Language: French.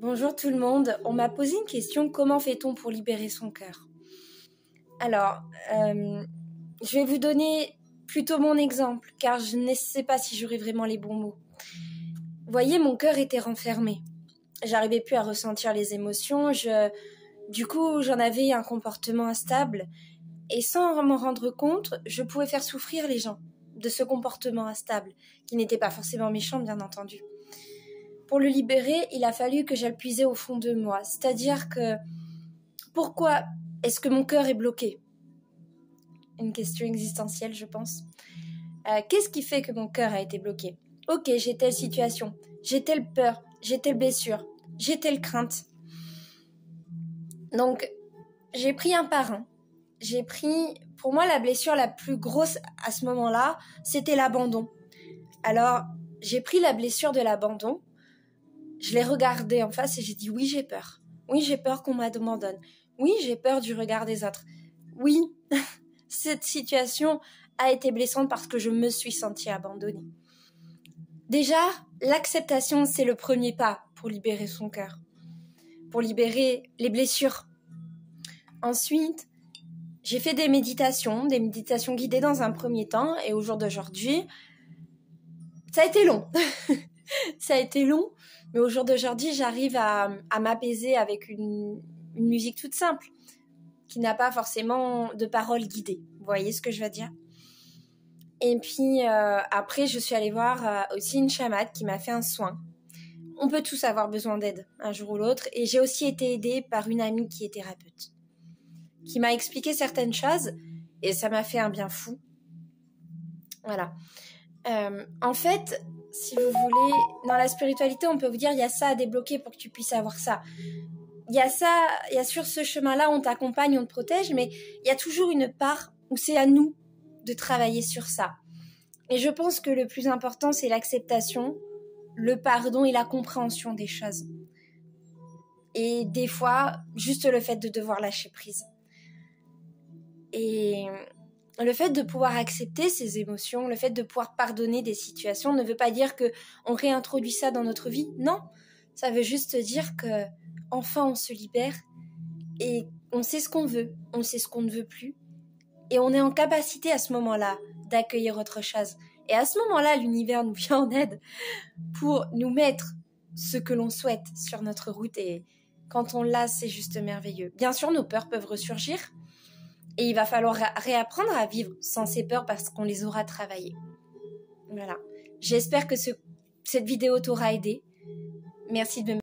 Bonjour tout le monde, on m'a posé une question, comment fait-on pour libérer son cœur? Alors, je vais vous donner plutôt mon exemple, car je ne sais pas si j'aurai vraiment les bons mots. Vous voyez, mon cœur était renfermé. J'arrivais plus à ressentir les émotions, du coup j'en avais un comportement instable, et sans m'en rendre compte, je pouvais faire souffrir les gens de ce comportement instable, qui n'était pas forcément méchant bien entendu. Pour le libérer, il a fallu que j'aille puiser au fond de moi. C'est-à-dire que, pourquoi est-ce que mon cœur est bloqué? Une question existentielle, je pense. Qu'est-ce qui fait que mon cœur a été bloqué? Ok, j'ai telle situation, j'ai telle peur, j'ai telle blessure, j'ai telle crainte. Donc, j'ai pris un par un. Pour moi, la blessure la plus grosse à ce moment-là, c'était l'abandon. Alors, j'ai pris la blessure de l'abandon. Je l'ai regardé en face et j'ai dit oui, j'ai peur. Oui, j'ai peur qu'on m'abandonne. Oui, j'ai peur du regard des autres. Oui, cette situation a été blessante parce que je me suis sentie abandonnée. Déjà, l'acceptation, c'est le premier pas pour libérer son cœur, pour libérer les blessures. Ensuite, j'ai fait des méditations guidées dans un premier temps, et au jour d'aujourd'hui, ça a été long. Ça a été long, mais au jour d'aujourd'hui, j'arrive à m'apaiser avec une musique toute simple, qui n'a pas forcément de paroles guidées. Vous voyez ce que je veux dire? Et puis après, je suis allée voir aussi une chamane qui m'a fait un soin. On peut tous avoir besoin d'aide un jour ou l'autre, et j'ai aussi été aidée par une amie qui est thérapeute, qui m'a expliqué certaines choses, et ça m'a fait un bien fou. Voilà. En fait, si vous voulez, dans la spiritualité, on peut vous dire, il y a ça à débloquer pour que tu puisses avoir ça. Il y a sur ce chemin-là, on t'accompagne, on te protège, mais il y a toujours une part où c'est à nous de travailler sur ça. Et je pense que le plus important, c'est l'acceptation, le pardon et la compréhension des choses. Et des fois, juste le fait de devoir lâcher prise. Et le fait de pouvoir accepter ces émotions, le fait de pouvoir pardonner des situations ne veut pas dire qu'on réintroduit ça dans notre vie. Non, ça veut juste dire que enfin on se libère et on sait ce qu'on veut, on sait ce qu'on ne veut plus. Et on est en capacité à ce moment-là d'accueillir autre chose. Et à ce moment-là, l'univers nous vient en aide pour nous mettre ce que l'on souhaite sur notre route. Et quand on l'a, c'est juste merveilleux. Bien sûr, nos peurs peuvent ressurgir. Et il va falloir réapprendre à vivre sans ces peurs parce qu'on les aura travaillées. Voilà. J'espère que cette vidéo t'aura aidé. Merci de me